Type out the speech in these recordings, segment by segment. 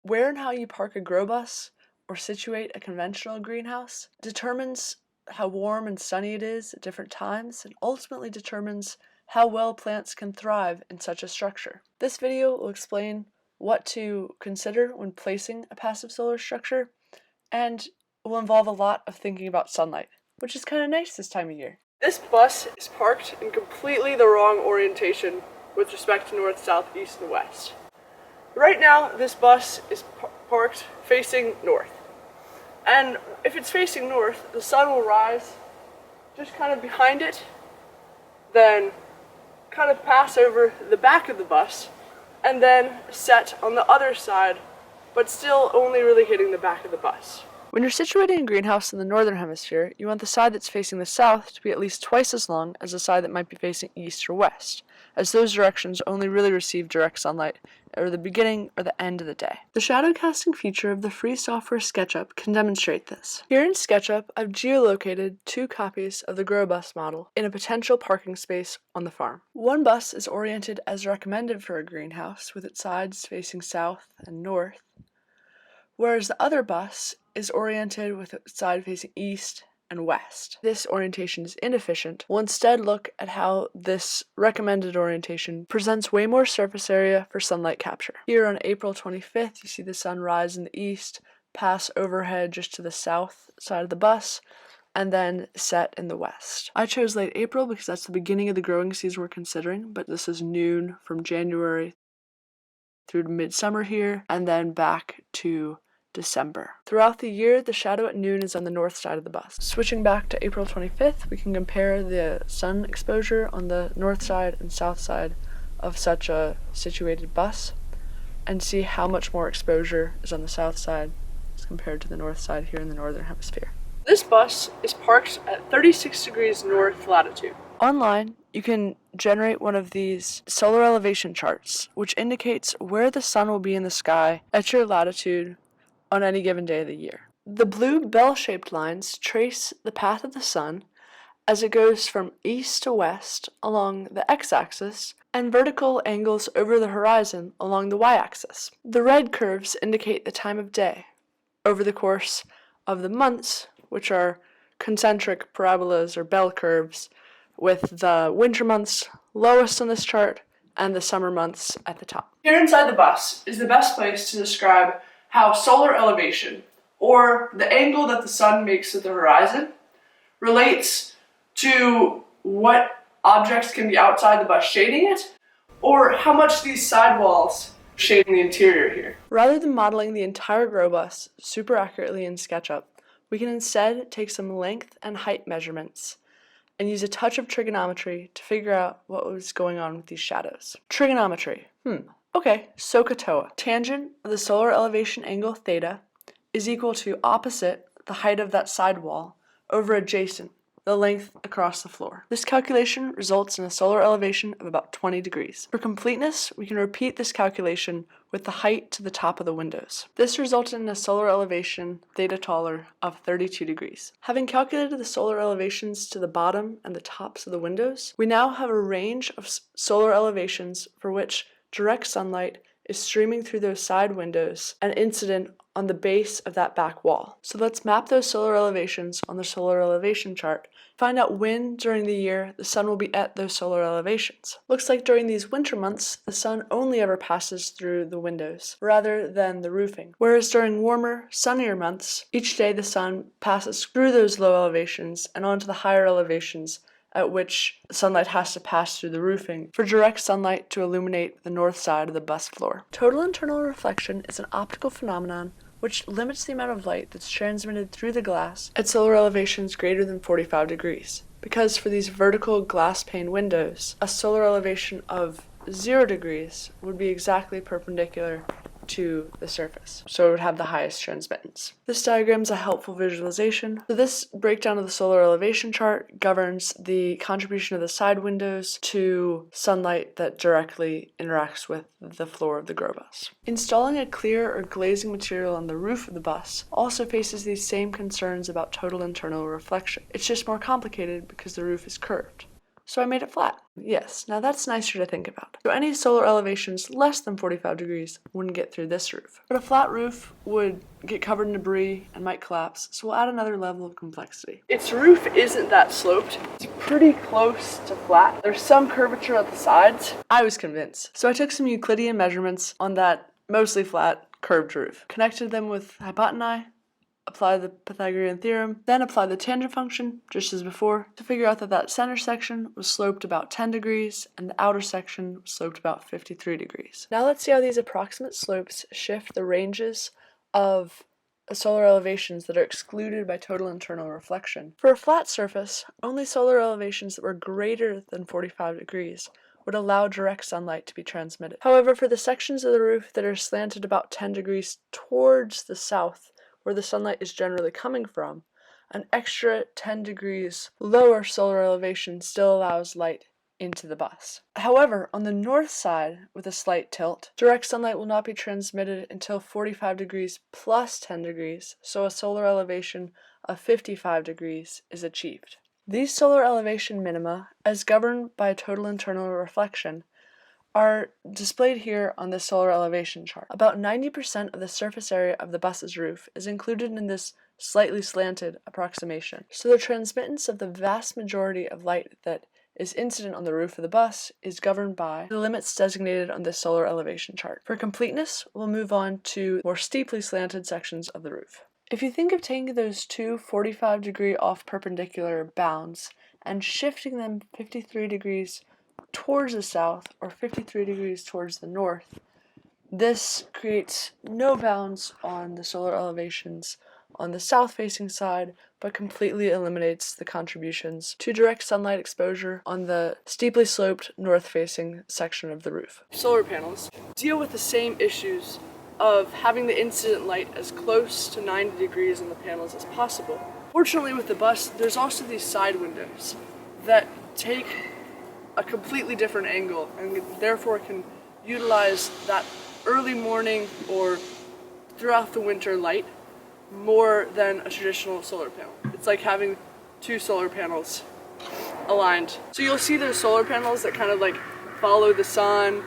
Where and how you park a Growbus or situate a conventional greenhouse determines how warm and sunny it is at different times and ultimately determines how well plants can thrive in such a structure. This video will explain what to consider when placing a passive solar structure, and will involve a lot of thinking about sunlight, which is kind of nice this time of year. This bus is parked in completely the wrong orientation with respect to north, south, east, and west. Right now, this bus is parked facing north. And if it's facing north, the sun will rise just kind of behind it, then kind of pass over the back of the bus, and then set on the other side, but still only really hitting the back of the bus. When you're situating a greenhouse in the northern hemisphere, you want the side that's facing the south to be at least twice as long as the side that might be facing east or west, as those directions only really receive direct sunlight at the beginning or the end of the day. The shadow casting feature of the free software Sketchup can demonstrate this. Here in Sketchup, I've geolocated 2 copies of the Growbus model in a potential parking space on the farm. One bus is oriented as recommended for a greenhouse, with its sides facing south and north, whereas the other bus is oriented with its side facing east and west. This orientation is inefficient. We'll instead look at how this recommended orientation presents way more surface area for sunlight capture. Here on April 25th, you see the sun rise in the east, pass overhead just to the south side of the bus, and then set in the west. I chose late April because that's the beginning of the growing season we're considering, but this is noon from January through to midsummer here, and then back to December. Throughout the year, the shadow at noon is on the north side of the bus. Switching back to April 25th, we can compare the sun exposure on the north side and south side of such a situated bus and see how much more exposure is on the south side as compared to the north side here in the northern hemisphere. This bus is parked at 36 degrees north latitude. Online, you can generate one of these solar elevation charts, which indicates where the sun will be in the sky at your latitude on any given day of the year. The blue bell-shaped lines trace the path of the sun as it goes from east to west along the x-axis, and vertical angles over the horizon along the y-axis. The red curves indicate the time of day over the course of the months, which are concentric parabolas or bell curves, with the winter months lowest on this chart and the summer months at the top. Here inside the bus is the best place to describe how solar elevation, or the angle that the sun makes at the horizon, relates to what objects can be outside the bus shading it, or how much these sidewalls shading the interior here. Rather than modeling the entire Growbus super accurately in SketchUp, we can instead take some length and height measurements and use a touch of trigonometry to figure out what was going on with these shadows. Trigonometry. Okay, SOHCAHTOA. Tangent of the solar elevation angle theta is equal to opposite the height of that sidewall over adjacent, the length across the floor. This calculation results in a solar elevation of about 20 degrees. For completeness, we can repeat this calculation with the height to the top of the windows. This resulted in a solar elevation theta taller of 32 degrees. Having calculated the solar elevations to the bottom and the tops of the windows, we now have a range of solar elevations for which direct sunlight is streaming through those side windows and incident on the base of that back wall. So let's map those solar elevations on the solar elevation chart, find out when during the year the sun will be at those solar elevations. Looks like during these winter months, the sun only ever passes through the windows rather than the roofing. Whereas during warmer, sunnier months, each day the sun passes through those low elevations and onto the higher elevations at which sunlight has to pass through the roofing for direct sunlight to illuminate the north side of the bus floor. Total internal reflection is an optical phenomenon which limits the amount of light that's transmitted through the glass at solar elevations greater than 45 degrees. Because for these vertical glass pane windows, a solar elevation of 0 degrees would be exactly perpendicular to the surface, so it would have the highest transmittance. This diagram is a helpful visualization. So this breakdown of the solar elevation chart governs the contribution of the side windows to sunlight that directly interacts with the floor of the Growbus. Installing a clear or glazing material on the roof of the bus also faces these same concerns about total internal reflection. It's just more complicated because the roof is curved. So I made it flat. Yes, now that's nicer to think about. So any solar elevations less than 45 degrees wouldn't get through this roof. But a flat roof would get covered in debris and might collapse, so we'll add another level of complexity. Its roof isn't that sloped. It's pretty close to flat. There's some curvature at the sides. I was convinced. So I took some Euclidean measurements on that mostly flat curved roof, connected them with hypotenusa, apply the Pythagorean Theorem, then apply the tangent function, just as before, to figure out that that center section was sloped about 10 degrees and the outer section was sloped about 53 degrees. Now let's see how these approximate slopes shift the ranges of solar elevations that are excluded by total internal reflection. For a flat surface, only solar elevations that were greater than 45 degrees would allow direct sunlight to be transmitted. However, for the sections of the roof that are slanted about 10 degrees towards the south, where the sunlight is generally coming from, an extra 10 degrees lower solar elevation still allows light into the bus. However, on the north side, with a slight tilt, direct sunlight will not be transmitted until 45 degrees plus 10 degrees, so a solar elevation of 55 degrees is achieved. These solar elevation minima, as governed by total internal reflection, are displayed here on this solar elevation chart. About 90% of the surface area of the bus's roof is included in this slightly slanted approximation. So the transmittance of the vast majority of light that is incident on the roof of the bus is governed by the limits designated on this solar elevation chart. For completeness, we'll move on to more steeply slanted sections of the roof. If you think of taking those two 45-degree off perpendicular bounds and shifting them 53 degrees towards the south or 53 degrees towards the north, this creates no bounds on the solar elevations on the south-facing side, but completely eliminates the contributions to direct sunlight exposure on the steeply sloped north-facing section of the roof. Solar panels deal with the same issues of having the incident light as close to 90 degrees on the panels as possible. Fortunately, with the bus, there's also these side windows that take a completely different angle and therefore can utilize that early morning or throughout the winter light more than a traditional solar panel. It's like having two solar panels aligned. So you'll see there's solar panels that kind of like follow the sun,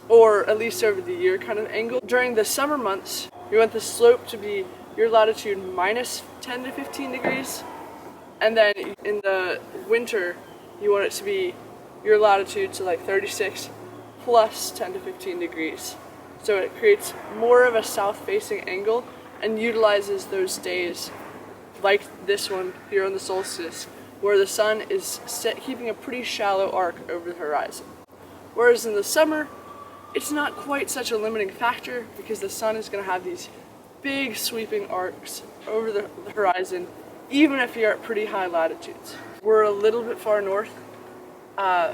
or at least over the year kind of angle. During the summer months, you want the slope to be your latitude minus 10 to 15 degrees, and then in the winter, you want it to be your latitude to like 36 plus 10 to 15 degrees. So it creates more of a south-facing angle and utilizes those days like this one here on the solstice, where the sun is keeping a pretty shallow arc over the horizon. Whereas in the summer, it's not quite such a limiting factor because the sun is going to have these big sweeping arcs over the horizon, even if you're at pretty high latitudes. We're a little bit far north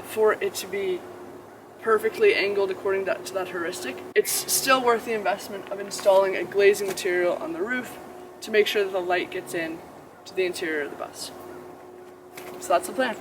for it to be perfectly angled according to that heuristic. It's still worth the investment of installing a glazing material on the roof to make sure that the light gets in to the interior of the bus. So that's the plan.